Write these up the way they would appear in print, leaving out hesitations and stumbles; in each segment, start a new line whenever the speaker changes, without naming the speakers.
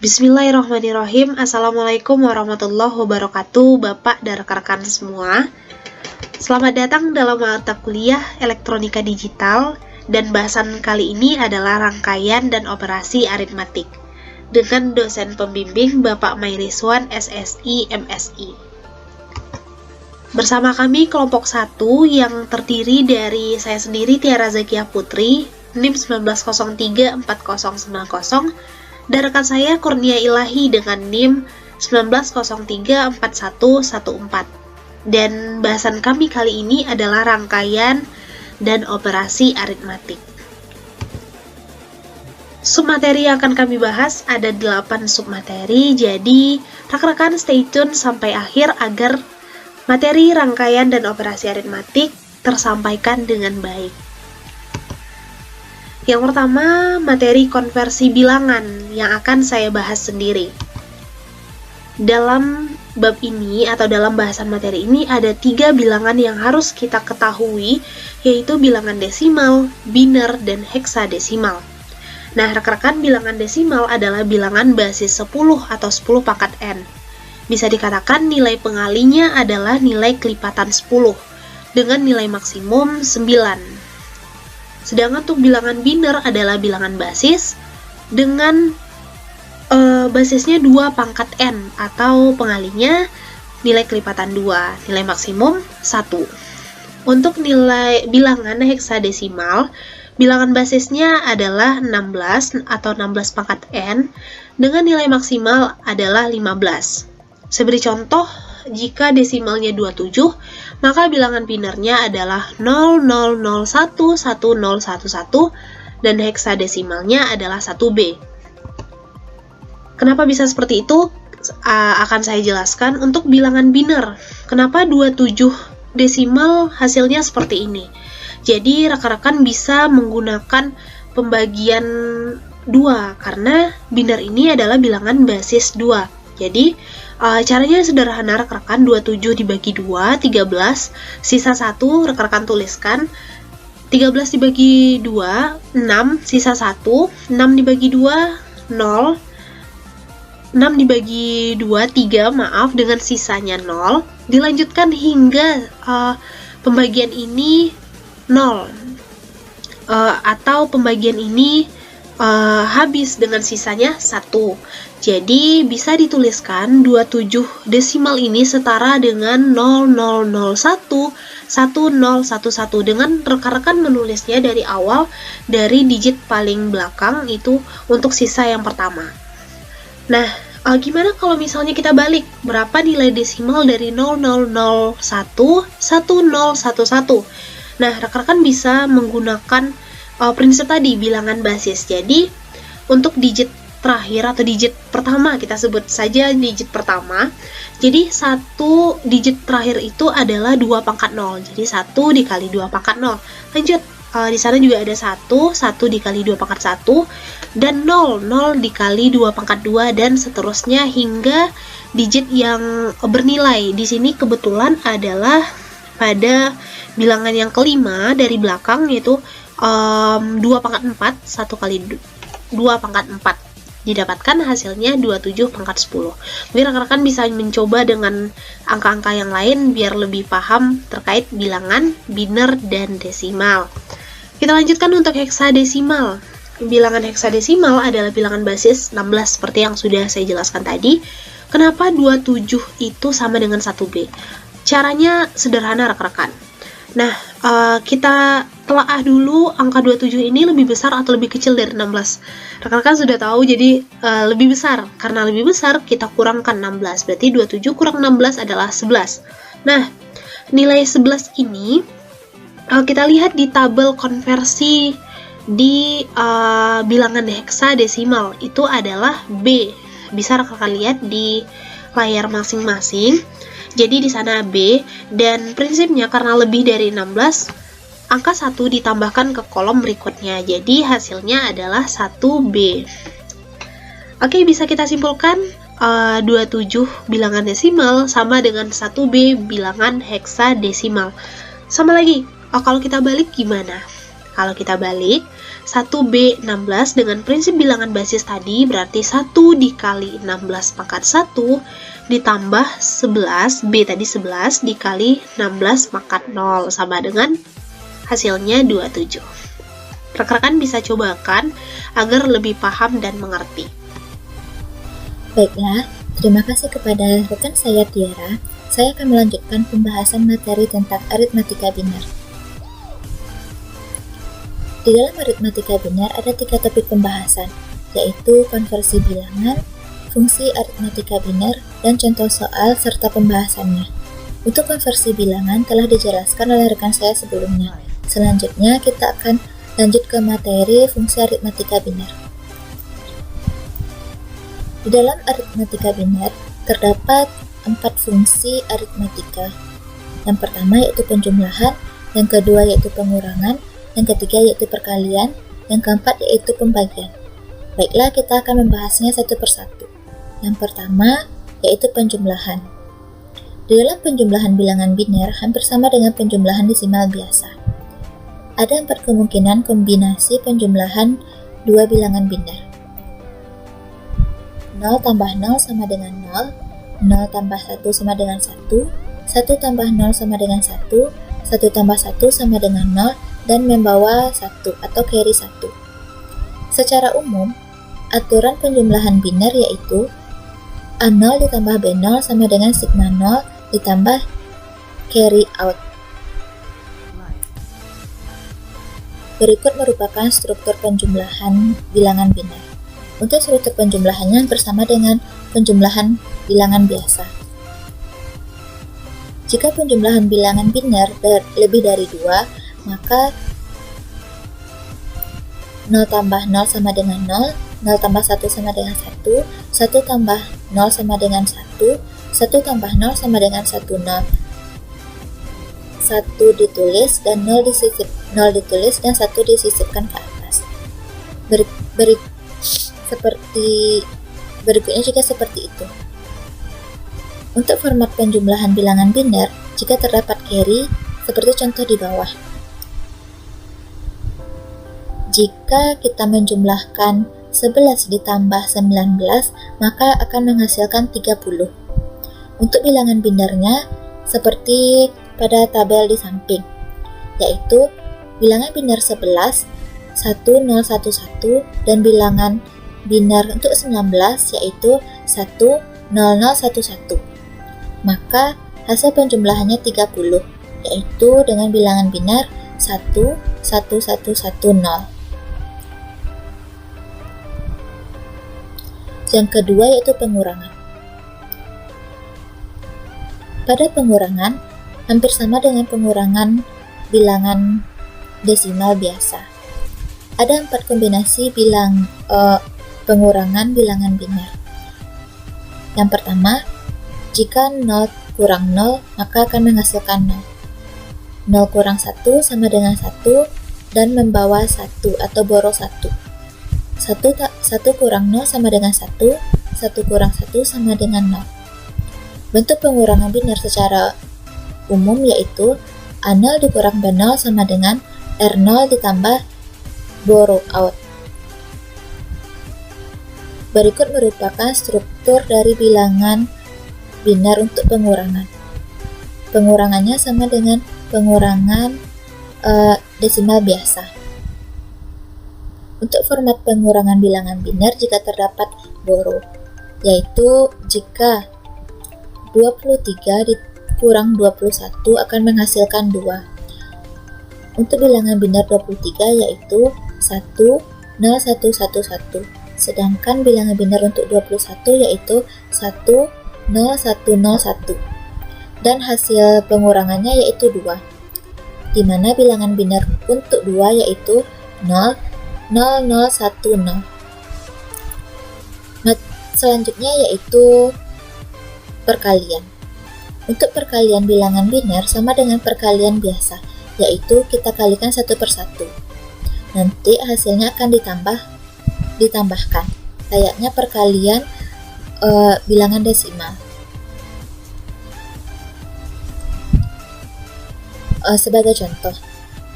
Bismillahirrahmanirrahim. Assalamualaikum warahmatullahi wabarakatuh, Bapak dan rekan-rekan semua. Selamat datang dalam mata kuliah Elektronika Digital, dan bahasan kali ini adalah rangkaian dan operasi aritmatik dengan dosen pembimbing Bapak Mairiswan SSI MSI. Bersama kami kelompok 1 yang terdiri dari saya sendiri Tiara Zakia Putri, NIM 19034090, dan rekan saya Kurnia Ilahi dengan NIM 19034114. Dan bahasan kami kali ini adalah rangkaian dan operasi aritmatik. Submateri yang akan kami bahas ada 8 submateri, jadi rekan-rekan stay tune sampai akhir agar materi rangkaian dan operasi aritmatik tersampaikan dengan baik. Yang pertama, materi konversi bilangan yang akan saya bahas sendiri. Dalam bab ini atau dalam bahasan materi ini ada 3 bilangan yang harus kita ketahui, yaitu bilangan desimal, biner, dan heksadesimal. Nah, rekan-rekan, bilangan desimal adalah bilangan basis 10 atau 10 pangkat n. Bisa dikatakan nilai pengalinya adalah nilai kelipatan 10 dengan nilai maksimum 9. Sedangkan untuk bilangan biner adalah bilangan basis dengan basisnya 2 pangkat n atau pengalinya nilai kelipatan 2, nilai maksimum 1. Untuk nilai bilangan heksadesimal, bilangan basisnya adalah 16 atau 16 pangkat n dengan nilai maksimal adalah 15. Saya beri contoh, jika desimalnya 27, maka bilangan binernya adalah 00011011 dan heksadesimalnya adalah 1B. Kenapa bisa seperti itu? Akan saya jelaskan. Untuk bilangan biner, kenapa 27 desimal hasilnya seperti ini? Jadi rekan-rekan bisa menggunakan pembagian 2 karena biner ini adalah bilangan basis 2. Jadi caranya sederhana, rekan-rekan, 27 dibagi 2, 13, sisa 1, rekan-rekan tuliskan. 13 dibagi 2, 6, sisa 1, 6 dibagi 2, 0, 6 dibagi 2, 3, maaf, dengan sisanya 0, dilanjutkan hingga pembagian ini 0, atau pembagian ini habis dengan sisanya 1. Jadi bisa dituliskan 27 desimal ini setara dengan 00011011 dengan rekan-rekan menulisnya dari awal dari digit paling belakang itu untuk sisa yang pertama. Nah, gimana kalau misalnya kita balik? Berapa nilai desimal dari 00011011? Nah, rekan-rekan bisa menggunakan prinsip tadi, bilangan basis. Jadi untuk digit terakhir atau digit pertama, kita sebut saja digit pertama. Jadi satu digit terakhir itu adalah 2 pangkat 0. Jadi 1 dikali 2 pangkat 0. Lanjut, di sana juga ada 1 dikali 2 pangkat 1, dan 0 dikali 2 pangkat 2, dan seterusnya hingga digit yang bernilai. Di sini kebetulan adalah pada bilangan yang kelima dari belakang, yaitu 2 pangkat 4, 1 kali 2 pangkat 4. Didapatkan hasilnya 27 pangkat 10. Mungkin rekan-rekan bisa mencoba dengan angka-angka yang lain biar lebih paham terkait bilangan biner dan desimal. Kita lanjutkan untuk heksadesimal. Bilangan heksadesimal adalah bilangan basis 16 seperti yang sudah saya jelaskan tadi. Kenapa 27 itu sama dengan 1B? Caranya sederhana, rekan-rekan. Nah, kita telaah dulu angka 27 ini lebih besar atau lebih kecil dari 16. Rekan-rekan sudah tahu, jadi lebih besar. Karena lebih besar, kita kurangkan 16. Berarti 27 kurang 16 adalah 11. Nah, nilai 11 ini kita lihat di tabel konversi di bilangan heksadesimal. Itu adalah B. Bisa rekan-rekan lihat di layar masing-masing. Jadi di sana B, dan prinsipnya karena lebih dari 16, angka 1 ditambahkan ke kolom berikutnya. Jadi hasilnya adalah 1B. Oke, bisa kita simpulkan 27 bilangan desimal sama dengan 1B bilangan heksadesimal. Sama lagi, kalau kita balik gimana? Kalau kita balik, 1B16 dengan prinsip bilangan basis tadi berarti 1 dikali 16 pangkat 1 ditambah 11, B tadi 11 dikali 16 pangkat 0 sama dengan hasilnya 27. Rekan-rekan bisa cobakan agar lebih paham dan mengerti.
Baiklah, terima kasih kepada rekan saya Tiara. Saya akan melanjutkan pembahasan materi tentang aritmatika biner. Di dalam aritmatika biner ada 3 topik pembahasan, yaitu konversi bilangan, fungsi aritmatika biner, dan contoh soal serta pembahasannya. Untuk konversi bilangan telah dijelaskan oleh rekan saya sebelumnya. Selanjutnya kita akan lanjut ke materi fungsi aritmatika biner. Di dalam aritmatika biner terdapat 4 fungsi aritmatika. Yang pertama yaitu penjumlahan, yang kedua yaitu pengurangan, yang ketiga yaitu perkalian, yang keempat yaitu pembagian. Baiklah, kita akan membahasnya satu persatu. Yang pertama yaitu penjumlahan. Di dalam penjumlahan bilangan biner hampir sama dengan penjumlahan desimal biasa. Ada 4 kemungkinan kombinasi penjumlahan dua bilangan biner. 0 tambah 0 sama dengan 0, 0 tambah 1 sama dengan 1, 1 tambah 0 sama dengan 1, 1 tambah 1 sama dengan 0, dan membawa 1 atau carry 1. Secara umum, aturan penjumlahan biner yaitu A0 ditambah B0 sama dengan sigma 0 ditambah carry out. Berikut merupakan struktur penjumlahan bilangan biner. Untuk struktur penjumlahannya bersama dengan penjumlahan bilangan biasa. Jika penjumlahan bilangan biner lebih dari 2, maka 0 tambah 0 sama dengan 0, 0 tambah 1 sama dengan 1, 1 tambah 0 sama dengan 1, 1 tambah 0 sama dengan 1, 0. 1 ditulis dan 0 ditulis dan 1 disisipkan ke atas. Berikutnya juga seperti itu. Untuk format penjumlahan bilangan biner, jika terdapat carry, seperti contoh di bawah. Jika kita menjumlahkan 11 ditambah 19, maka akan menghasilkan 30. Untuk bilangan binernya, seperti pada tabel di samping, yaitu bilangan biner 11, 1011, dan bilangan biner untuk 19 yaitu 10011. Maka hasil penjumlahannya 30, yaitu dengan bilangan biner 11110. Yang kedua yaitu pengurangan. Pada pengurangan, hampir sama dengan pengurangan bilangan desimal biasa. Ada 4 kombinasi pengurangan bilangan biner. Yang pertama, jika 0 kurang 0, maka akan menghasilkan 0. 0 kurang 1 sama dengan 1 dan membawa 1 atau boro 1. 1 kurang 0 sama dengan 1, 1 kurang 1 sama dengan 0. Bentuk pengurangan biner secara umum yaitu A0 dikurang B0 sama dengan R0 ditambah boro out. Berikut merupakan struktur dari bilangan biner untuk pengurangan. Pengurangannya sama dengan pengurangan desimal biasa. Untuk format pengurangan bilangan biner jika terdapat boro, yaitu jika 23 dikurang 21 akan menghasilkan 2. Untuk bilangan biner 23 yaitu 10111, sedangkan bilangan biner untuk 21 yaitu 10101. Dan hasil pengurangannya yaitu 2, di mana bilangan biner untuk 2 yaitu 00010. Selanjutnya yaitu perkalian. Untuk perkalian bilangan biner sama dengan perkalian biasa, yaitu kita kalikan satu per satu. Nanti hasilnya akan ditambahkan, layaknya perkalian bilangan desimal. Sebagai contoh,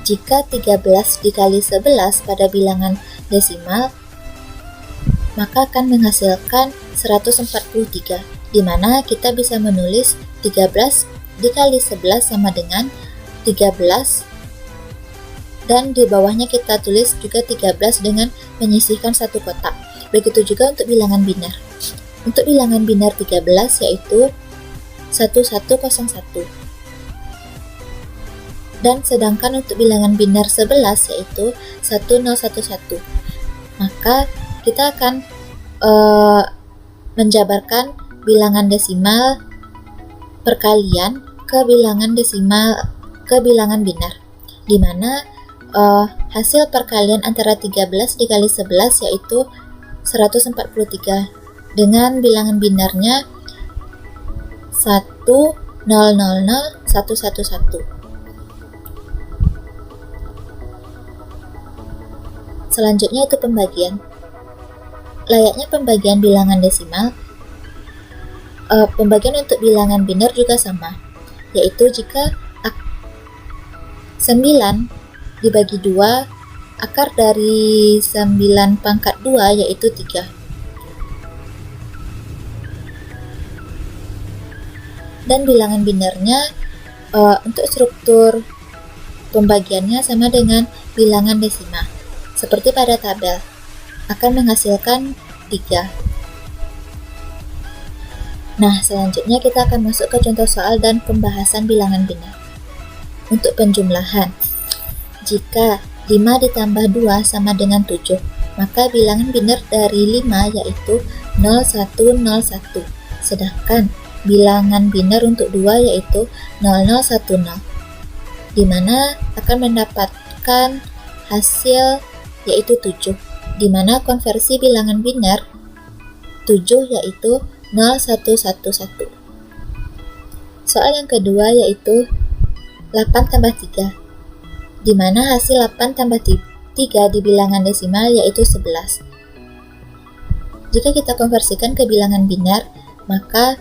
Jika 13 dikali 11 pada bilangan desimal, maka akan menghasilkan 143, di mana kita bisa menulis 13 dikali 11 sama dengan 13, dan di bawahnya kita tulis juga 13 dengan menyisihkan satu kotak. Begitu juga untuk bilangan binar. Untuk bilangan binar 13 yaitu 1101. Dan sedangkan untuk bilangan binar 11 yaitu 1011. Maka kita akan menjabarkan bilangan desimal perkalian ke bilangan desimal ke bilangan binar, di mana hasil perkalian antara 13 dikali 11 yaitu 143 dengan bilangan binarnya 1000111. Selanjutnya itu pembagian. Layaknya pembagian bilangan desimal, pembagian untuk bilangan binar juga sama, yaitu jika 9 dibagi 2, akar dari 9 pangkat 2 yaitu 3. Dan bilangan binarnya untuk struktur pembagiannya sama dengan bilangan desimal. Seperti pada tabel, akan menghasilkan 3. Nah, selanjutnya kita akan masuk ke contoh soal dan pembahasan bilangan binar. Untuk penjumlahan, jika 5 ditambah 2 sama dengan 7, maka bilangan binar dari 5 yaitu 0101. Sedangkan bilangan binar untuk 2 yaitu 0010, di mana akan mendapatkan hasil yaitu 7, di mana konversi bilangan binar 7 yaitu 0111. Soal yang kedua yaitu 8 tambah 3, di mana hasil 8 tambah 3 di bilangan desimal yaitu 11. Jika kita konversikan ke bilangan binar, maka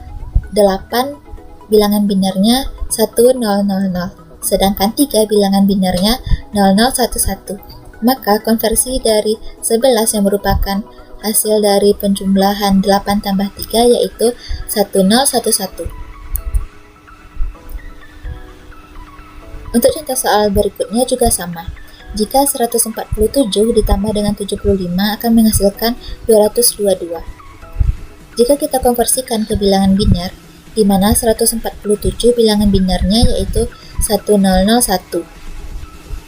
8 bilangan binarnya 1000, sedangkan 3 bilangan binarnya 0011. Maka konversi dari 11 yang merupakan hasil dari penjumlahan 8 tambah 3 yaitu 1011. Untuk contoh soal berikutnya juga sama. Jika 147 ditambah dengan 75 akan menghasilkan 222. Jika kita konversikan ke bilangan binar, di mana 147 bilangan binarnya yaitu 1001,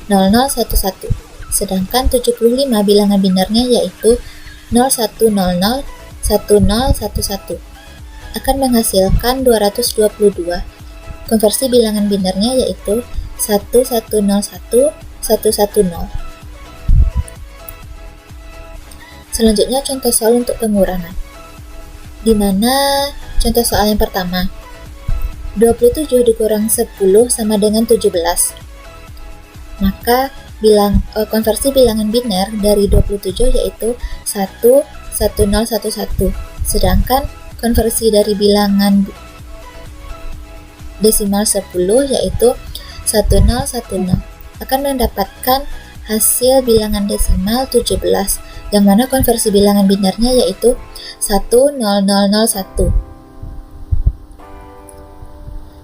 0011. Sedangkan 75 bilangan binarnya yaitu 0100, 1011, akan menghasilkan 222. Konversi bilangan binarnya yaitu 1101, 110. Selanjutnya contoh soal untuk pengurangan, di mana contoh soal yang pertama, 27 dikurang 10 sama dengan 17. Maka konversi bilangan binar dari 27 yaitu 11011. Sedangkan konversi dari bilangan desimal 10 yaitu 1010 akan mendapatkan hasil bilangan desimal 17, yang mana konversi bilangan binarnya yaitu 1001.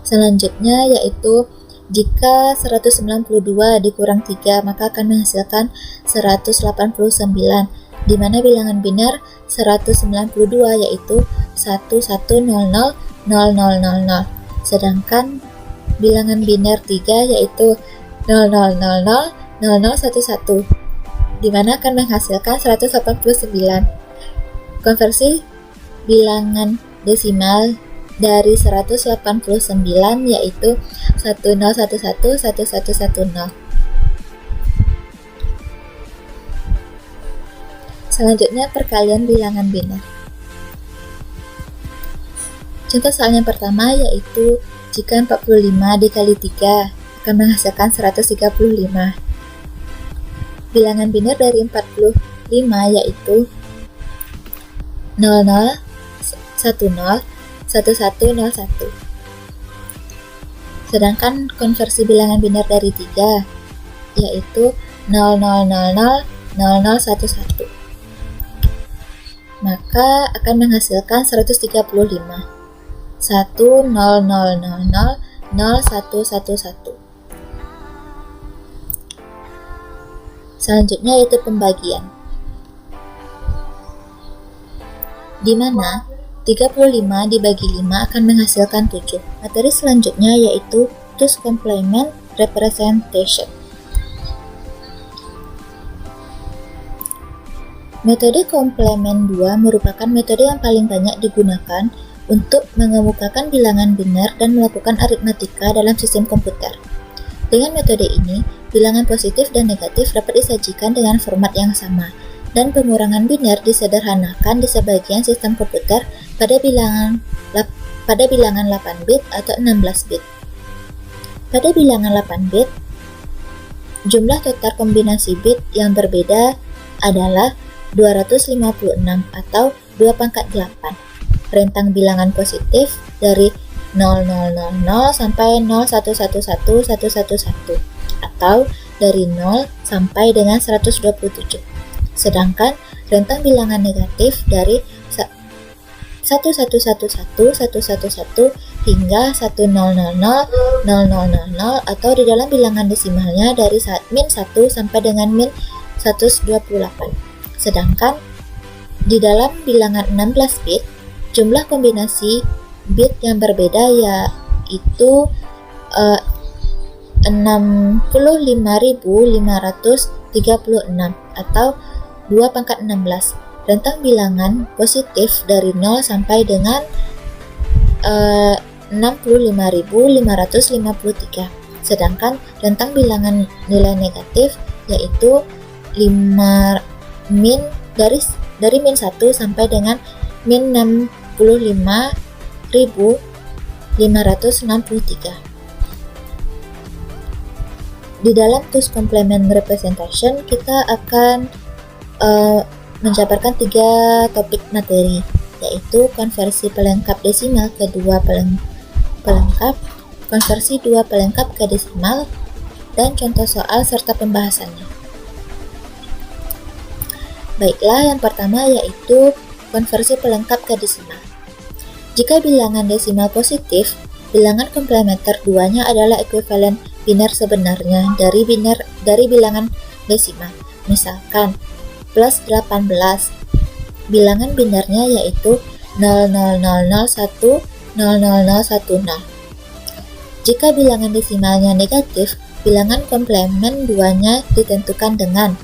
Selanjutnya yaitu jika 192 dikurang 3 maka akan menghasilkan 189, di mana bilangan binar 192 yaitu 11000000, sedangkan bilangan binar 3 yaitu 000011, di mana akan menghasilkan 189. Konversi bilangan desimal dari 189 yaitu 10111110. Selanjutnya perkalian bilangan binar. Contoh soal yang pertama yaitu jika 45 dikali 3 akan menghasilkan 135. Bilangan binar dari 45 yaitu 0010 1101. Sedangkan konversi bilangan binar dari 3 yaitu 00000011, maka akan menghasilkan 135. 100000111. Selanjutnya yaitu pembagian, di mana 35 dibagi 5 akan menghasilkan 7. Materi selanjutnya yaitu two's complement representation. Metode komplement 2 merupakan metode yang paling banyak digunakan untuk mengemukakan bilangan biner dan melakukan aritmatika dalam sistem komputer. Dengan metode ini, bilangan positif dan negatif dapat disajikan dengan format yang sama, dan pengurangan biner disederhanakan di sebagian sistem komputer pada bilangan 8 bit atau 16 bit. Pada bilangan 8 bit, jumlah total kombinasi bit yang berbeda adalah 256 atau 2/8. Rentang bilangan positif dari 0000 sampai 01111111 atau dari 0 sampai dengan 127. Sedangkan rentang bilangan negatif dari 11111111 hingga 1000000 atau di dalam bilangan desimalnya dari min 1 sampai dengan min 128. Sedangkan di dalam bilangan 16 bit, jumlah kombinasi bit yang berbeda yaitu 65.536 atau 2/16. Rentang bilangan positif dari 0 sampai dengan 65.553. Sedangkan rentang bilangan nilai negatif yaitu dari min 1 sampai dengan min 65.563. Di dalam two's complement representation kita akan menjabarkan 3 topik materi, yaitu konversi pelengkap desimal ke 2 pelengkap, konversi 2 pelengkap ke desimal, dan contoh soal serta pembahasannya. Baiklah, yang pertama yaitu konversi pelengkap ke desimal. Jika bilangan desimal positif, bilangan komplementer 2-nya adalah ekuivalen biner sebenarnya dari bilangan desimal. Misalkan plus 18, bilangan binernya yaitu 0000100010. Jika bilangan desimalnya negatif, bilangan komplement 2-nya ditentukan dengan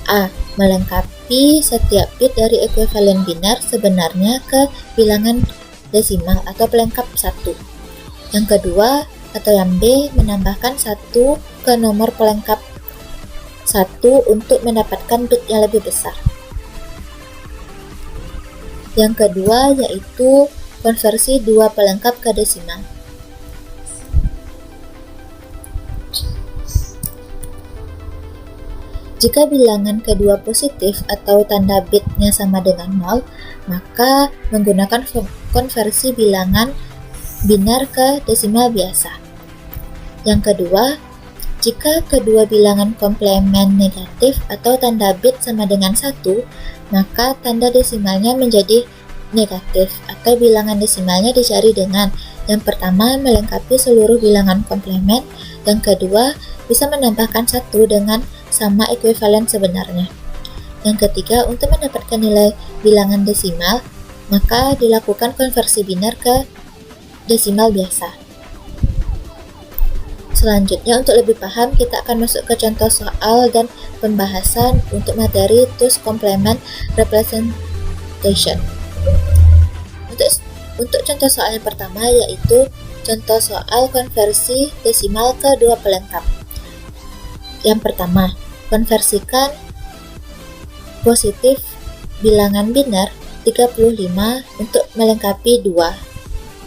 A. Melengkapi setiap bit dari ekuivalen biner sebenarnya ke bilangan desimal atau pelengkap 1. Yang kedua, atau yang B, menambahkan 1 ke nomor pelengkap 1 untuk mendapatkan bit yang lebih besar. Yang kedua yaitu konversi 2 pelengkap ke desimal. Jika bilangan kedua positif atau tanda bitnya sama dengan 0, maka menggunakan konversi bilangan biner ke desimal biasa. Yang kedua, jika kedua bilangan komplement negatif atau tanda bit sama dengan 1, maka tanda desimalnya menjadi negatif atau bilangan desimalnya dicari dengan yang pertama melengkapi seluruh bilangan komplement, yang kedua bisa menambahkan 1 dengan sama ekuivalen sebenarnya. Yang ketiga, untuk mendapatkan nilai bilangan desimal, maka dilakukan konversi biner ke desimal biasa. Selanjutnya, untuk lebih paham, kita akan masuk ke contoh soal dan pembahasan untuk materi two's complement representation. Untuk contoh soal yang pertama yaitu contoh soal konversi desimal ke 2 pelengkap. Yang pertama, konversikan positif bilangan biner 35 untuk melengkapi 2.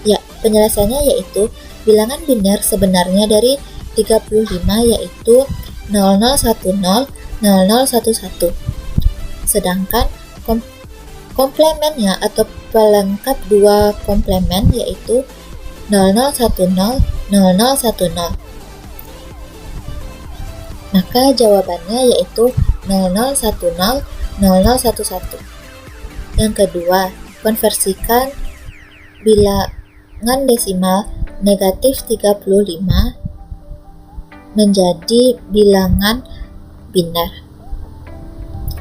Ya, penjelasannya yaitu bilangan biner sebenarnya dari 35 yaitu 0010 0011. Sedangkan komplemennya atau pelengkap 2 komplement yaitu 0010 0010. Maka jawabannya yaitu 0010 0011. Yang kedua, konversikan bilangan desimal negatif 35 menjadi bilangan binar,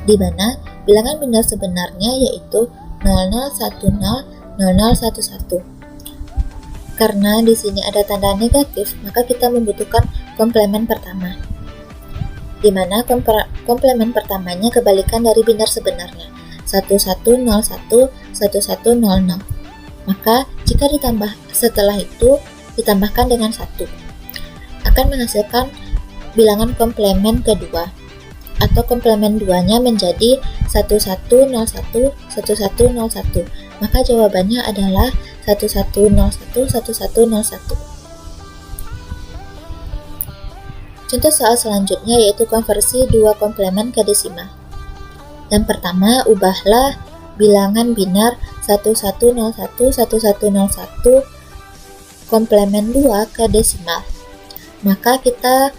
di mana bilangan binar sebenarnya yaitu 0010 0011. Karena di sini ada tanda negatif, maka kita membutuhkan komplemen pertama, di mana komplemen pertamanya kebalikan dari binar sebenarnya, 1101 1100. Maka jika setelah itu ditambahkan dengan 1, akan menghasilkan bilangan komplemen kedua, atau komplemen duanya menjadi 1101 1101. Maka jawabannya adalah 1101 1101. Contoh soal selanjutnya yaitu konversi dua komplemen ke desimal. Yang pertama, ubahlah bilangan binar 1101 1101 komplemen 2 ke desimal. Maka kita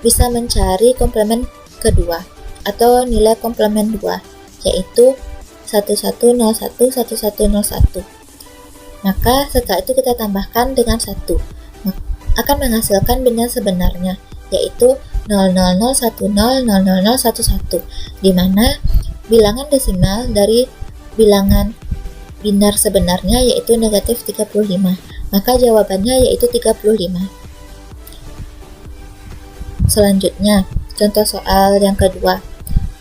bisa mencari komplemen kedua atau nilai komplemen 2, yaitu 1101 1101. Maka setelah itu kita tambahkan dengan 1, akan menghasilkan binar sebenarnya, yaitu 00010011, di mana bilangan desimal dari bilangan binar sebenarnya yaitu negatif 35. Maka jawabannya yaitu 35. Selanjutnya, contoh soal yang kedua.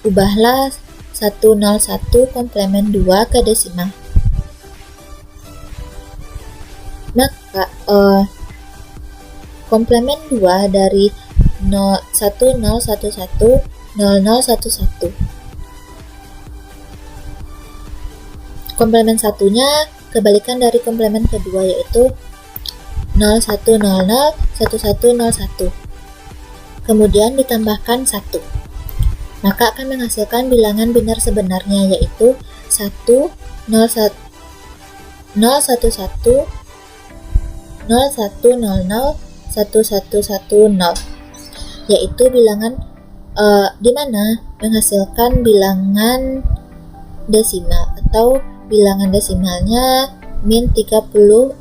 Ubahlah 101 komplemen 2 ke desimal. Maka komplemen 2 dari 1011 0011. Komplemen satunya kebalikan dari komplemen kedua yaitu 0100 1101. Kemudian ditambahkan 1. Maka akan menghasilkan bilangan binar sebenarnya yaitu 1 01 1100 1110, yaitu bilangan di mana menghasilkan bilangan desimal atau bilangan desimalnya min 78.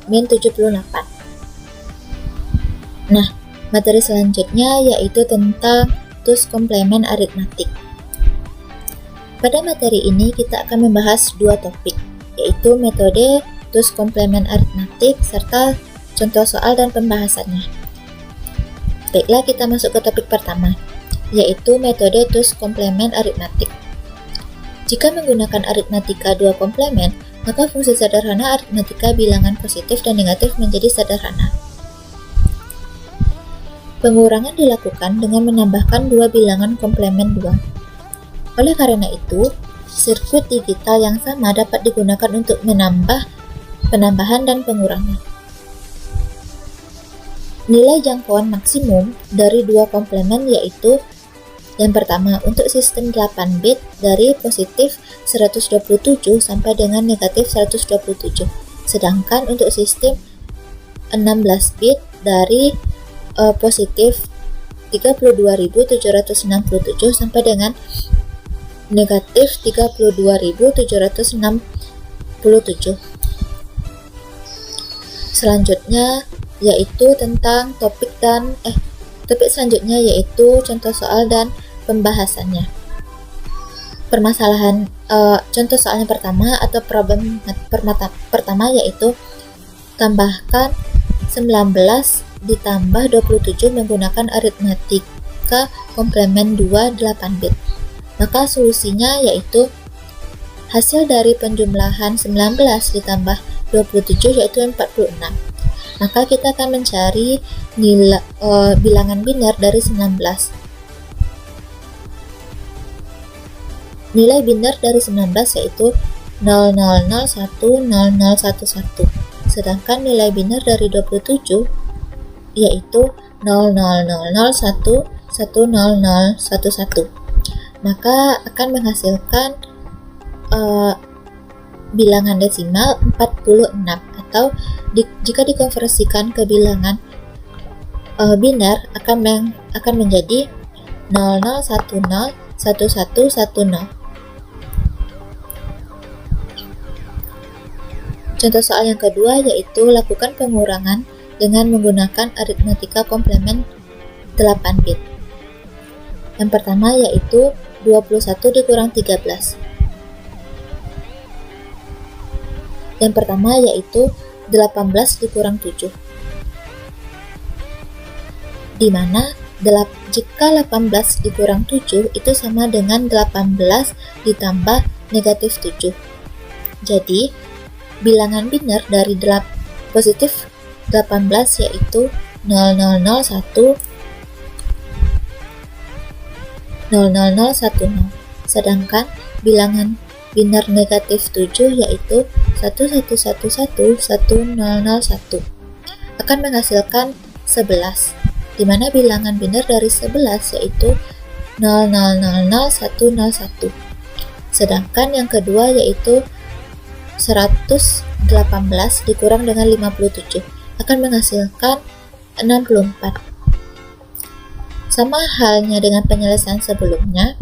Nah, materi selanjutnya yaitu tentang tools komplemen aritmatik. Pada materi ini kita akan membahas dua topik, yaitu metode tools komplemen aritmatik serta contoh soal dan pembahasannya. Baiklah, kita masuk ke topik pertama, yaitu metode tools komplemen aritmatik. Jika menggunakan aritmatika dua komplemen, maka fungsi sederhana aritmatika bilangan positif dan negatif menjadi sederhana. Pengurangan dilakukan dengan menambahkan dua bilangan komplemen 2. Oleh karena itu, sirkuit digital yang sama dapat digunakan untuk menambah, penambahan, dan pengurangan. Nilai jangkauan maksimum dari dua komplemen yaitu yang pertama untuk sistem 8 bit dari positif 127 sampai dengan negatif 127, sedangkan untuk sistem 16 bit dari positif 32.767 sampai dengan negatif 32.767. Selanjutnya yaitu tentang topik selanjutnya yaitu contoh soal dan pembahasannya. Permasalahan contoh soalnya pertama atau problem pertama yaitu tambahkan 19 ditambah 27 menggunakan aritmatika komplemen 2 8 bit. Maka solusinya yaitu hasil dari penjumlahan 19 ditambah 27 yaitu 46. Maka kita akan mencari nilai bilangan binar dari 19. Nilai binar dari 19 yaitu 00010011. Sedangkan nilai binar dari 27 yaitu 0001100011. Maka akan menghasilkan bilangan desimal 46, atau jika dikonversikan ke bilangan binar akan menjadi 0010 1110. Contoh soal yang kedua yaitu lakukan pengurangan dengan menggunakan aritmatika komplement 8 bit. Yang pertama yaitu 21 dikurang 13. Yang pertama yaitu 18 dikurang 7. Di mana jika 18 dikurang 7 itu sama dengan 18 ditambah negatif 7. Jadi, bilangan biner dari positif 18 yaitu 0001 00010. Sedangkan bilangan biner negatif 7 yaitu 11111001 akan menghasilkan 11, di mana bilangan biner dari 11 yaitu 000101. Sedangkan yang kedua yaitu 118 dikurang dengan 57 akan menghasilkan 64. Sama halnya dengan penyelesaian sebelumnya,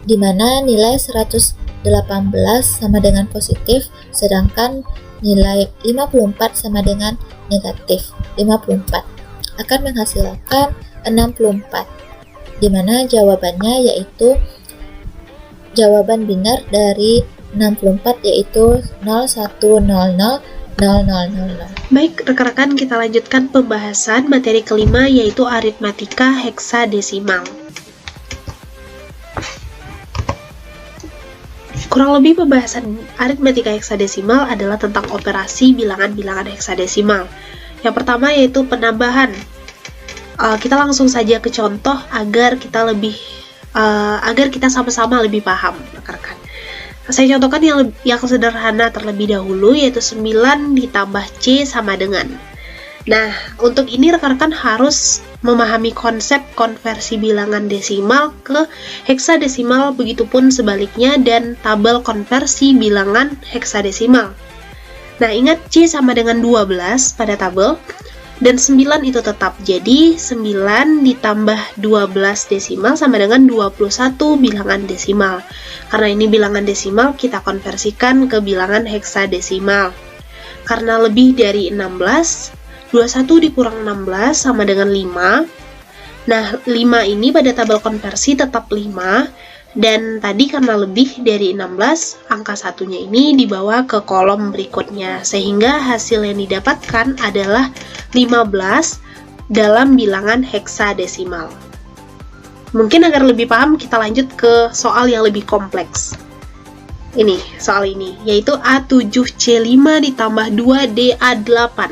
di mana nilai 118 sama dengan positif, sedangkan nilai 54 sama dengan negatif 54 akan menghasilkan 64, di mana jawabannya yaitu jawaban biner dari 64 yaitu 0100.
Baik, rekan-rekan, kita lanjutkan pembahasan materi kelima yaitu aritmatika heksadesimal. Kurang lebih pembahasan aritmatika heksadesimal adalah tentang operasi bilangan-bilangan heksadesimal. Yang pertama yaitu penambahan. Kita langsung saja ke contoh agar kita sama-sama lebih paham, rekan-rekan. Saya contohkan yang sederhana terlebih dahulu, yaitu 9 ditambah C sama dengan. Nah, untuk ini rekan-rekan harus memahami konsep konversi bilangan desimal ke heksadesimal, begitupun sebaliknya, dan tabel konversi bilangan heksadesimal. Nah, ingat C sama dengan 12 pada tabel, dan 9 itu tetap. Jadi, 9 ditambah 12 desimal sama dengan 21 bilangan desimal. Karena ini bilangan desimal, kita konversikan ke bilangan heksadesimal. Karena lebih dari 16, 21 dikurang 16 sama dengan 5. Nah, 5 ini pada tabel konversi tetap 5. Dan tadi karena lebih dari 16, angka satunya ini dibawa ke kolom berikutnya. Sehingga hasil yang didapatkan adalah 15 dalam bilangan heksadesimal. Mungkin agar lebih paham, kita lanjut ke soal yang lebih kompleks. Ini, soal ini, yaitu A7C5 ditambah 2DA8.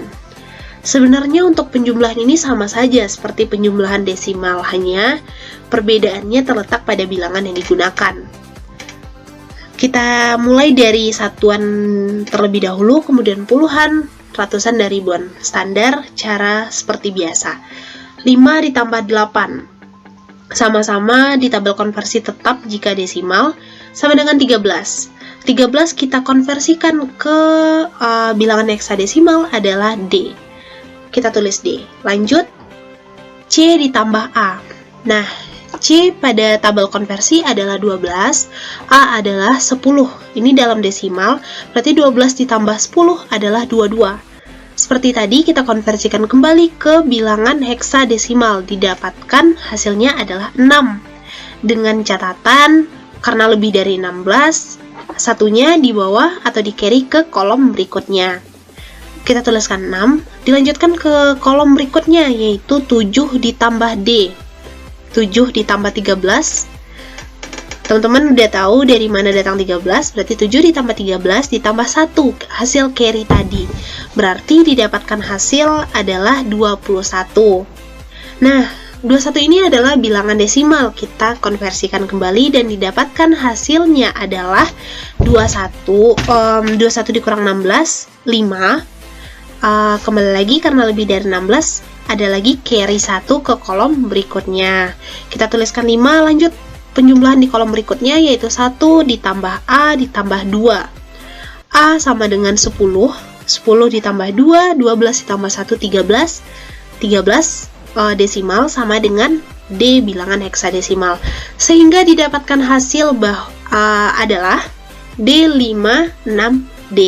Sebenarnya untuk penjumlahan ini sama saja seperti penjumlahan desimal, hanya perbedaannya terletak pada bilangan yang digunakan. Kita mulai dari satuan terlebih dahulu, kemudian puluhan, ratusan, dan ribuan. Standar, cara seperti biasa. 5 ditambah 8. Sama-sama di tabel konversi tetap jika desimal, sama dengan 13. 13 kita konversikan ke bilangan heksadesimal adalah D. Kita tulis D. Lanjut, C ditambah A. Nah, C pada tabel konversi adalah 12, A adalah 10. Ini dalam desimal, berarti 12 ditambah 10 adalah 22. Seperti tadi, kita konversikan kembali ke bilangan heksadesimal. Didapatkan hasilnya adalah 6. Dengan catatan, karena lebih dari 16, satunya di bawah atau di carry ke kolom berikutnya. Kita tuliskan 6, dilanjutkan ke kolom berikutnya, yaitu 7 ditambah D. 7 ditambah 13. Teman-teman udah tahu dari mana datang 13, berarti 7 ditambah 13 ditambah 1, hasil carry tadi. Berarti didapatkan hasil adalah 21. Nah, 21 ini adalah bilangan desimal. Kita konversikan kembali dan didapatkan hasilnya adalah 21 dikurang 16, 5. Kembali lagi karena lebih dari 16, ada lagi carry 1 ke kolom berikutnya. Kita tuliskan 5, lanjut penjumlahan di kolom berikutnya, yaitu 1 ditambah A ditambah 2. A sama dengan 10, 10 ditambah 2, 12 ditambah 1, 13, 13 desimal sama dengan D bilangan heksadesimal, sehingga didapatkan hasil adalah D56D.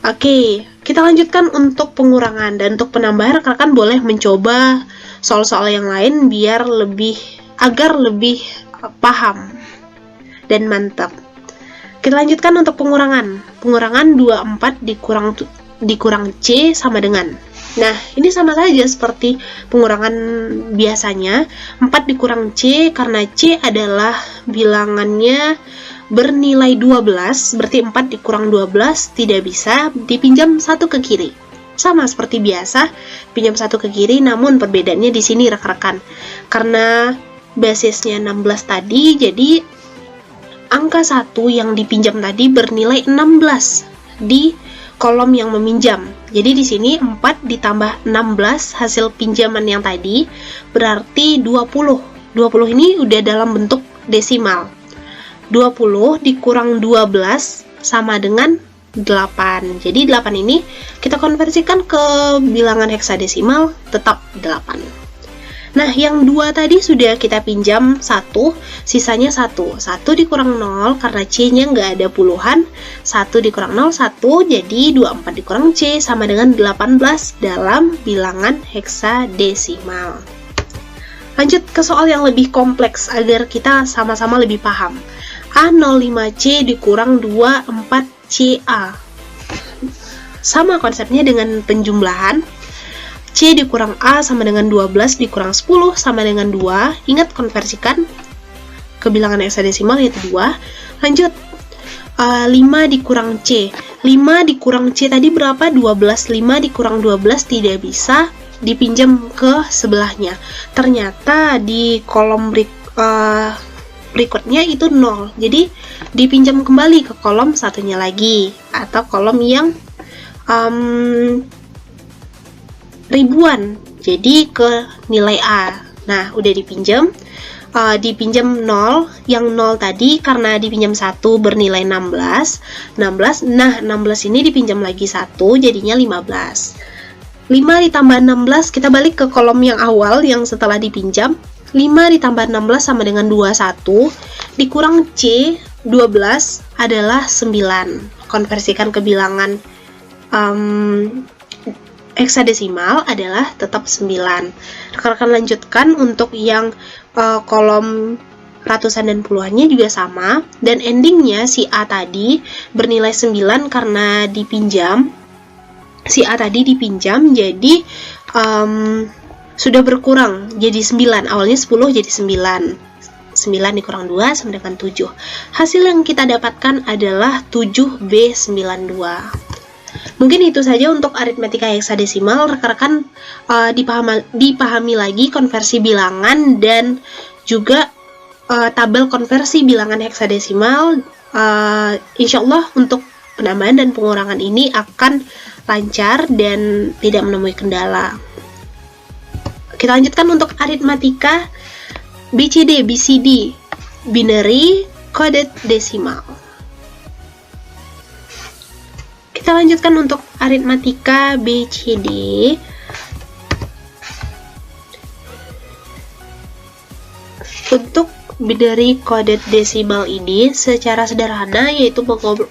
Oke, kita lanjutkan untuk pengurangan, dan untuk penambahan rekan-rekan boleh mencoba soal-soal yang lain agar lebih paham dan mantap. Kita lanjutkan untuk pengurangan. Pengurangan 24 dikurang C sama dengan. Nah, ini sama saja seperti pengurangan biasanya. 4 dikurang C, karena C adalah bilangannya bernilai 12, berarti 4 dikurang 12 tidak bisa dipinjam satu ke kiri. Sama seperti biasa, pinjam satu ke kiri, namun perbedaannya di sini rekan-rekan. Karena basisnya 16 tadi, jadi angka 1 yang dipinjam tadi bernilai 16 di kolom yang meminjam. Jadi di sini 4 ditambah 16 hasil pinjaman yang tadi berarti 20. 20 ini udah dalam bentuk desimal. 20 dikurang 12 sama dengan 8. Jadi 8 ini kita konversikan ke bilangan heksadesimal, tetap 8. Nah, yang 2 tadi sudah kita pinjam 1, sisanya 1. 1 dikurang 0, karena C-nya nggak ada puluhan. 1 dikurang 0, 1, jadi 24 dikurang C sama dengan 18 dalam bilangan heksadesimal. Lanjut ke soal yang lebih kompleks, agar kita sama-sama lebih paham. A05C dikurang 24CA. Sama konsepnya dengan penjumlahan. C dikurang A sama dengan 12 dikurang 10 sama dengan 2. Ingat, konversikan ke bilangan heksadesimal yaitu 2. Lanjut, 5 dikurang C. 5 dikurang C tadi berapa? 12. 5 dikurang 12 tidak bisa dipinjam ke sebelahnya. Ternyata di kolom berikutnya itu 0. Jadi dipinjam kembali ke kolom satunya lagi, atau kolom yang ribuan, jadi ke nilai A. Nah, udah dipinjam 0, yang 0 tadi karena dipinjam 1 bernilai 16. Nah, 16 ini dipinjam lagi 1, jadinya 15. 5 ditambah 16, kita balik ke kolom yang awal yang setelah dipinjam. 5 ditambah 16 sama dengan 21, dikurang C, 12 adalah 9. Konversikan ke bilangan heksadesimal adalah tetap 9. Rekan-rekan lanjutkan untuk yang kolom ratusan dan puluhannya juga sama, dan endingnya si A tadi bernilai 9 karena dipinjam. Si A tadi dipinjam, jadi sudah berkurang jadi 9. Awalnya 10 jadi 9. 9 dikurang 2 sama dengan 7. Hasil yang kita dapatkan adalah 7B92. Mungkin itu saja untuk aritmetika heksadesimal. Rekan-rekan dipahami lagi konversi bilangan dan juga tabel konversi bilangan heksadesimal. Insya Allah untuk penambahan dan pengurangan ini akan lancar dan tidak menemui kendala. Kita lanjutkan untuk aritmetika BCD, binary coded decimal. Kita lanjutkan untuk aritmetika BCD. Untuk binary coded decimal ini secara sederhana yaitu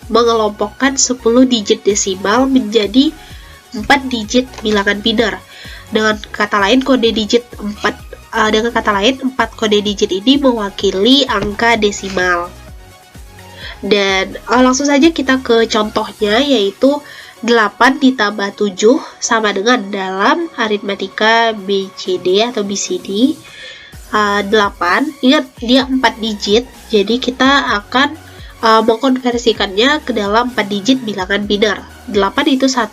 mengelompokkan 10 digit desimal menjadi 4 digit bilangan biner. Dengan kata lain, 4 kode digit ini mewakili angka desimal. Dan langsung saja kita ke contohnya, yaitu 8 ditambah 7 sama dengan dalam aritmetika BCD atau BCD. 8, ingat dia 4 digit, jadi kita akan mengkonversikannya ke dalam 4 digit bilangan biner. 8 itu 1000.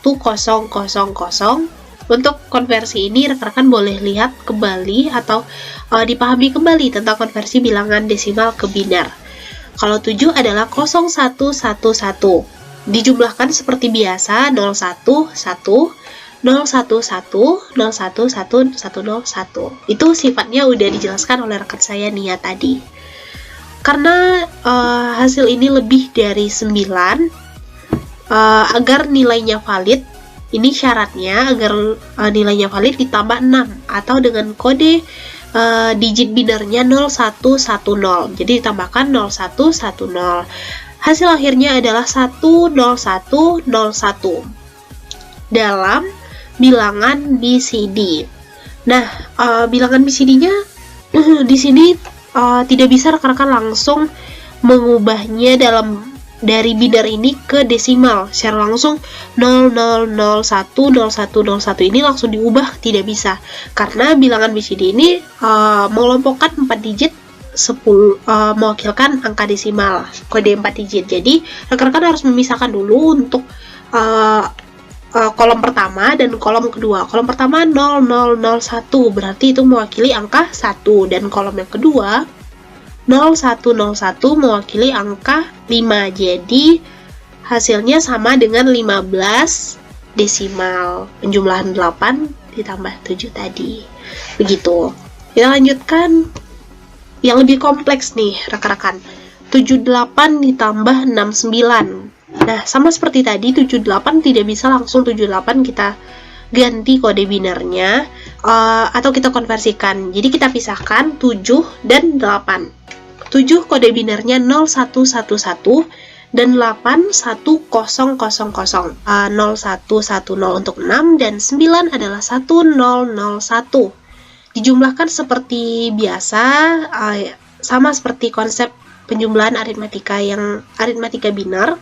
Untuk konversi ini rekan-rekan boleh lihat kembali atau dipahami kembali tentang konversi bilangan desimal ke biner. Kalau 7 adalah 0111. Dijumlahkan seperti biasa 01, 1, 011, 011, 101. Itu sifatnya udah dijelaskan oleh rekan saya Nia tadi. Karena hasil ini lebih dari 9, agar nilainya valid, Ini syaratnya agar nilainya valid ditambah 6 atau dengan kode digit binernya 0110. Jadi ditambahkan 0110. Hasil akhirnya adalah 10101 dalam bilangan BCD. Nah, bilangan BCD-nya di sini tidak bisa rekan-rekan langsung mengubahnya dari biner ini ke desimal secara langsung 0001 0101 ini langsung diubah, tidak bisa, karena bilangan BCD ini mengelompokkan 4 digit 10 mewakilkan angka desimal kode 4 digit. Jadi rekan-rekan harus memisahkan dulu untuk kolom pertama dan kolom kedua. Kolom pertama 0001 berarti itu mewakili angka 1, dan kolom yang kedua 0101 mewakili angka 5. Jadi hasilnya sama dengan 15 desimal, penjumlahan 8 ditambah 7 tadi. Begitu. Kita lanjutkan yang lebih kompleks nih rekan-rekan. 78 ditambah 69. Nah, sama seperti tadi 78 tidak bisa langsung 78 kita ganti kode binernya atau kita konversikan. Jadi kita pisahkan 7 dan 8. 7 kode binernya 0111 dan 8 1000, 0110 untuk 6 dan 9 adalah 1001. Dijumlahkan seperti biasa, sama seperti konsep penjumlahan aritmatika yang aritmatika biner.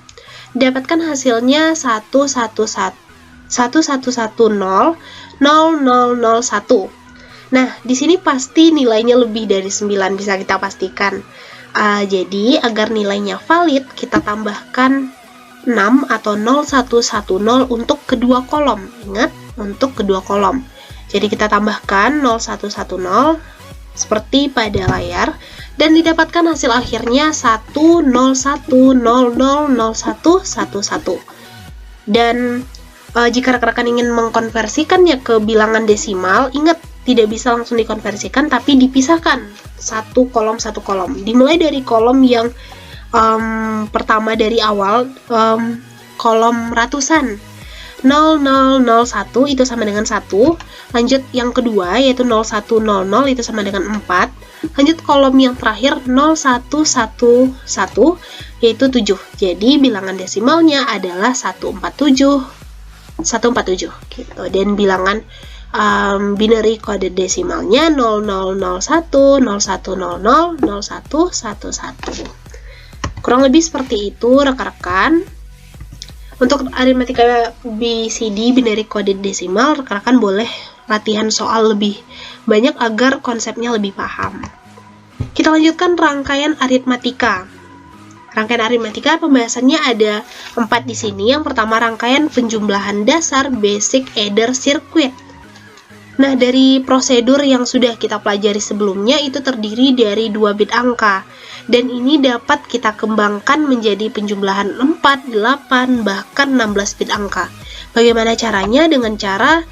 Dapatkan hasilnya 11100001. Nah, di sini pasti nilainya lebih dari 9, bisa kita pastikan. Jadi, agar nilainya valid, kita tambahkan 6 atau 0110 untuk kedua kolom. Ingat, untuk kedua kolom. Jadi, kita tambahkan 0110 seperti pada layar, dan didapatkan hasil akhirnya 101000111. Dan jika rekan-rekan ingin mengkonversikannya ke bilangan desimal, ingat tidak bisa langsung dikonversikan tapi dipisahkan satu kolom. Dimulai dari kolom yang pertama dari awal, kolom ratusan 0001 itu sama dengan 1. Lanjut yang kedua yaitu 0100 itu sama dengan 4. Lanjut kolom yang terakhir 0111 yaitu 7. Jadi bilangan desimalnya adalah 147 gitu. Dan bilangan binary kode desimalnya 0001 0100 0111. Kurang lebih seperti itu rekan-rekan. Untuk aritmatika BCD binary kode desimal, rekan-rekan boleh latihan soal lebih banyak agar konsepnya lebih paham. Kita lanjutkan rangkaian aritmatika. Rangkaian aritmatika pembahasannya ada 4 di sini. Yang pertama, rangkaian penjumlahan dasar basic adder circuit. Nah, dari prosedur yang sudah kita pelajari sebelumnya itu terdiri dari 2 bit angka, dan ini dapat kita kembangkan menjadi penjumlahan 4, 8, bahkan 16 bit angka. Bagaimana caranya? Dengan cara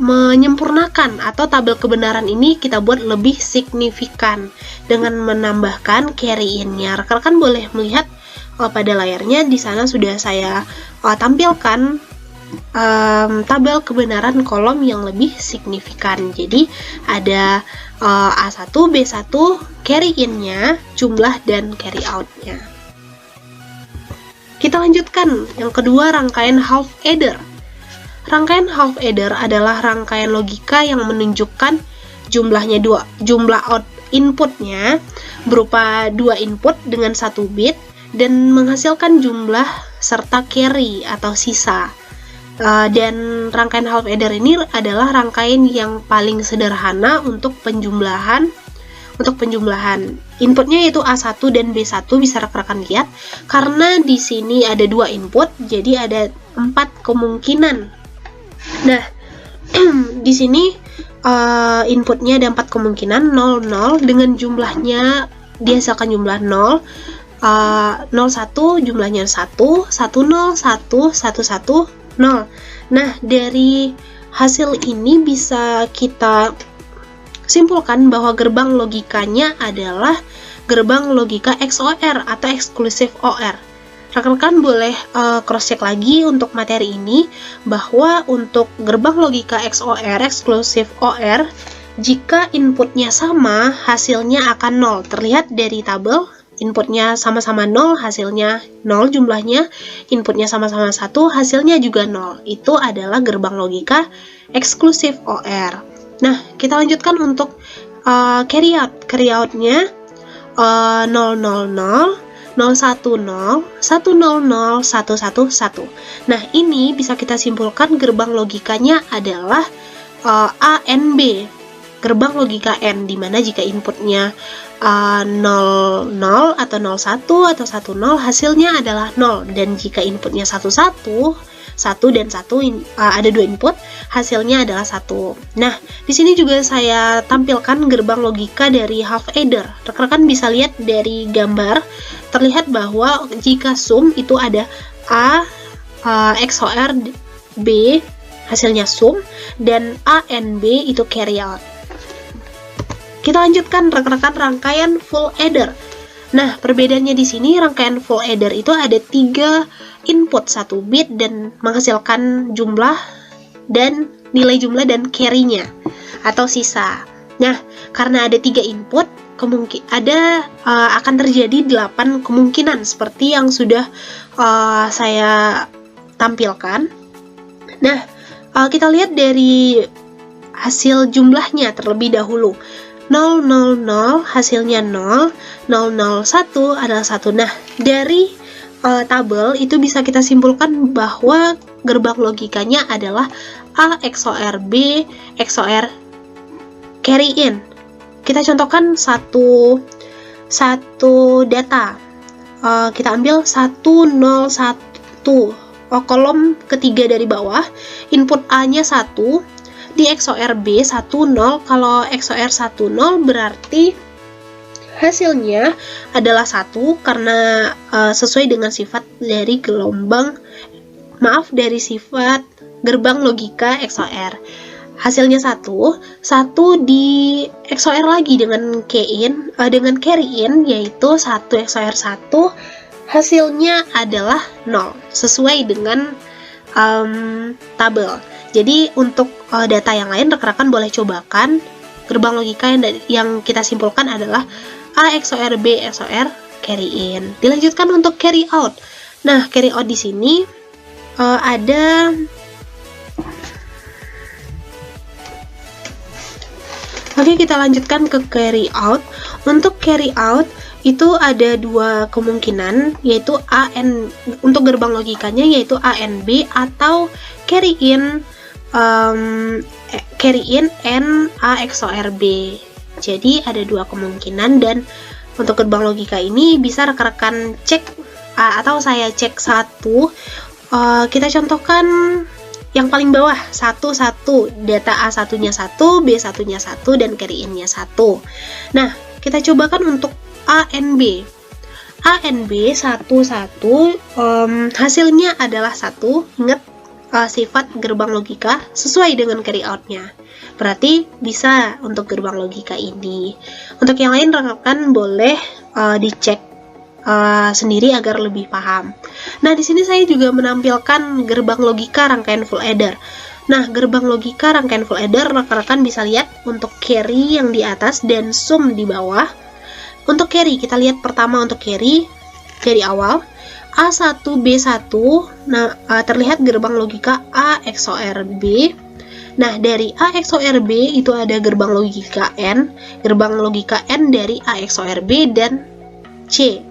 menyempurnakan atau tabel kebenaran ini kita buat lebih signifikan dengan menambahkan carry in-nya. Rekan-rekan boleh melihat pada layarnya, di sana sudah saya tampilkan tabel kebenaran kolom yang lebih signifikan. Jadi ada A1, B1, carry in-nya, jumlah, dan carry out-nya. Kita lanjutkan yang kedua, rangkaian half adder. Rangkaian half adder adalah rangkaian logika yang menunjukkan jumlahnya jumlah inputnya berupa 2 input dengan 1 bit dan menghasilkan jumlah serta carry atau sisa. Dan rangkaian half adder ini adalah rangkaian yang paling sederhana untuk penjumlahan. Inputnya yaitu A1 dan B1, bisa rekan-rekan lihat. Karena di sini ada 2 input, jadi ada 4 kemungkinan. Nah, di sini inputnya ada 4 kemungkinan, 00 dengan jumlahnya dihasilkan jumlah 0, 01 jumlahnya 1, 10, 1, 11, 0. Nah, dari hasil ini bisa kita simpulkan bahwa gerbang logikanya adalah gerbang logika XOR atau exclusive OR. rekan-rekan boleh cross check lagi untuk materi ini bahwa untuk gerbang logika XOR, eksklusif OR, jika inputnya sama, hasilnya akan 0. Terlihat dari tabel, inputnya sama-sama 0, hasilnya 0 jumlahnya, inputnya sama-sama 1, hasilnya juga 0. Itu adalah gerbang logika eksklusif OR. Nah, kita lanjutkan untuk carry out. Carry out-nya 000, 010, 100, 111. Nah, ini bisa kita simpulkan gerbang logikanya adalah ANB, gerbang logika N, dimana jika inputnya 00 atau 01 atau 10, hasilnya adalah 0, dan jika inputnya 11, 1 dan 1, ada 2 input, hasilnya adalah 1. Nah, di sini juga saya tampilkan gerbang logika dari half adder. Rekan-rekan bisa lihat dari gambar, terlihat bahwa jika sum itu ada A XOR B, hasilnya sum, dan A and B itu carry out. Kita lanjutkan rekan-rekan rangkaian full adder. Nah, perbedaannya di sini rangkaian full adder itu ada 3 input 1 bit dan menghasilkan jumlah dan nilai jumlah dan carry-nya atau sisa. Nah, karena ada 3 input, akan terjadi 8 kemungkinan seperti yang sudah saya tampilkan. Nah, kita lihat dari hasil jumlahnya terlebih dahulu. 000 hasilnya 0, 001 adalah 1. Nah, dari tabel itu bisa kita simpulkan bahwa gerbang logikanya adalah A XOR B XOR carry in. Kita contohkan satu data. Kita ambil 101, kolom ketiga dari bawah, input A-nya 1, di XOR B 10. Kalau XOR 10 berarti hasilnya adalah 1 karena sesuai dengan sifat dari dari sifat gerbang logika XOR. Hasilnya 1 di XOR lagi dengan carry in, yaitu 1 XOR 1, hasilnya adalah 0 sesuai dengan tabel. Jadi untuk data yang lain rekan-rekan boleh cobakan. Gerbang logika yang kita simpulkan adalah A XOR B XOR carry in. Dilanjutkan untuk carry out. Nah, carry out di sini ada Oke, kita lanjutkan ke carry out. Untuk carry out itu ada 2 kemungkinan, yaitu untuk gerbang logikanya yaitu ANB atau carry in N A XOR B. Jadi ada 2 kemungkinan, dan untuk gerbang logika ini bisa rekan-rekan cek atau saya cek satu. Kita contohkan yang paling bawah, 1, data A1-nya 1, B1-nya 1, dan carry in-nya 1. Nah, kita cobakan untuk ANB. ANB 1, hasilnya adalah 1. Ingat, sifat gerbang logika sesuai dengan carry out-nya. Berarti bisa untuk gerbang logika ini. Untuk yang lain rekan-rekan boleh dicek sendiri agar lebih paham. Nah, di sini saya juga menampilkan gerbang logika rangkaian full adder. Nah, gerbang logika rangkaian full adder rekan-rekan bisa lihat untuk carry yang di atas dan sum di bawah. Untuk carry, kita lihat pertama untuk carry dari awal. A1, B1, nah terlihat gerbang logika A XOR B. Nah, dari A XOR B itu ada gerbang logika N dari A XOR B dan C.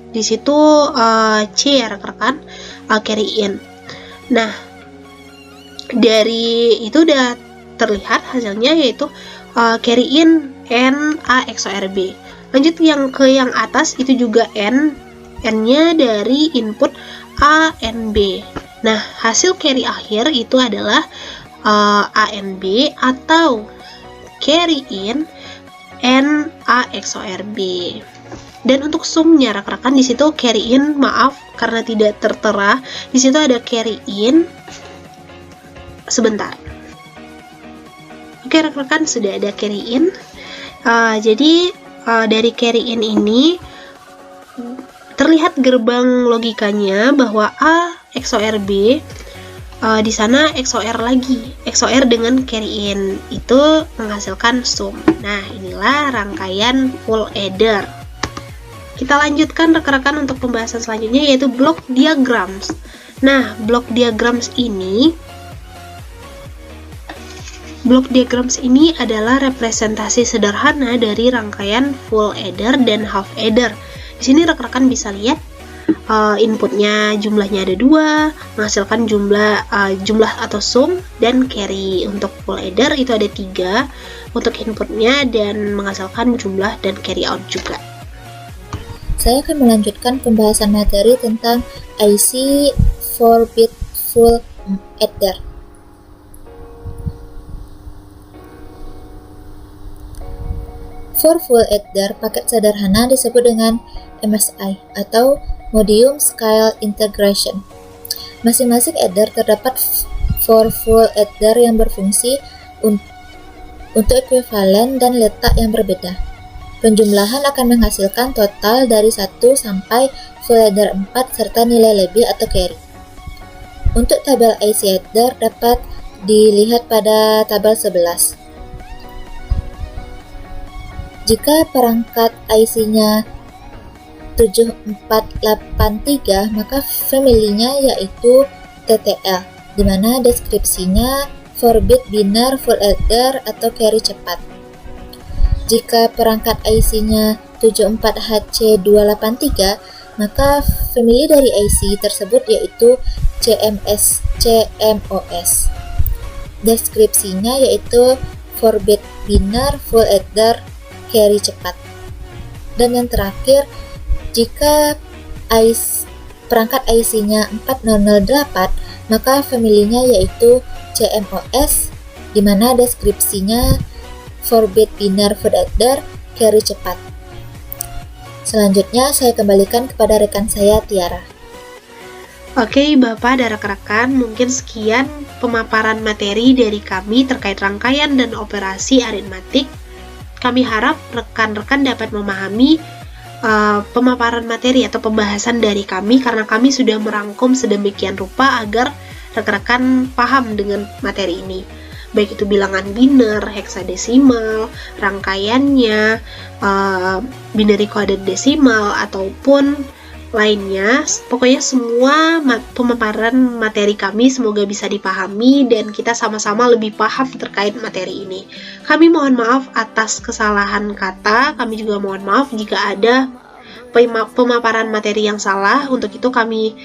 Di situ C ya rekan-rekan, carry in. Nah, dari itu udah terlihat hasilnya yaitu carry in N A XOR B. Lanjut yang atas itu juga N-nya dari input A and B. Nah, hasil carry akhir itu adalah A and B atau carry in N A XOR B. Dan untuk sumnya rekan-rekan di situ carry in, maaf karena tidak tertera, di situ ada carry in. Sebentar. Oke rekan-rekan, sudah ada carry in. Jadi dari carry in ini terlihat gerbang logikanya bahwa A XOR B, di sana XOR lagi, XOR dengan carry in, itu menghasilkan sum. Nah, inilah rangkaian full adder. Kita lanjutkan rekan-rekan untuk pembahasan selanjutnya, yaitu block diagrams. Nah, block diagrams ini adalah representasi sederhana dari rangkaian full adder dan half adder. Di sini rekan-rekan bisa lihat inputnya jumlahnya ada 2, menghasilkan jumlah atau sum, dan carry. Untuk full adder itu ada 3 untuk inputnya dan menghasilkan jumlah dan carry out juga.
Saya akan melanjutkan pembahasan materi tentang IC 4-bit full adder. For full adder, paket sederhana disebut dengan MSI atau Modium Scale Integration. Masing-masing adder terdapat for full adder yang berfungsi untuk ekuivalen dan letak yang berbeda. Penjumlahan akan menghasilkan total dari 1 sampai full adder 4 serta nilai lebih atau carry. Untuk tabel IC adder dapat dilihat pada tabel 11. Jika perangkat IC-nya 7483, maka family-nya yaitu TTL, di mana deskripsinya 4-bit binary full adder atau carry cepat. Jika perangkat IC-nya 74HC283, maka family dari IC tersebut yaitu CMOS. Deskripsinya yaitu 4-bit binary full adder carry cepat. Dan yang terakhir, jika perangkat IC-nya 4008, maka family-nya yaitu CMOS, di mana deskripsinya 4-bit binary full adder carry cepat. Selanjutnya saya kembalikan kepada rekan saya, Tiara.
Oke, Bapak dan rekan-rekan, mungkin sekian pemaparan materi dari kami terkait rangkaian dan operasi aritmatik. Kami harap rekan-rekan dapat memahami pemaparan materi atau pembahasan dari kami, karena kami sudah merangkum sedemikian rupa agar rekan-rekan paham dengan materi ini. Baik itu bilangan biner, heksadesimal, rangkaiannya, binary coded desimal, ataupun lainnya. Pokoknya semua pemaparan materi kami semoga bisa dipahami dan kita sama-sama lebih paham terkait materi ini. Kami mohon maaf atas kesalahan kata, kami juga mohon maaf jika ada pemaparan materi yang salah. Untuk itu kami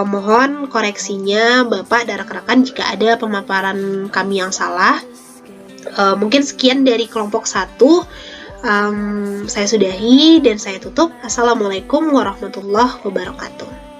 mohon koreksinya Bapak dan rekan-rekan jika ada pemaparan kami yang salah. Mungkin sekian dari kelompok 1. Saya sudahi dan saya tutup. Assalamualaikum warahmatullahi wabarakatuh.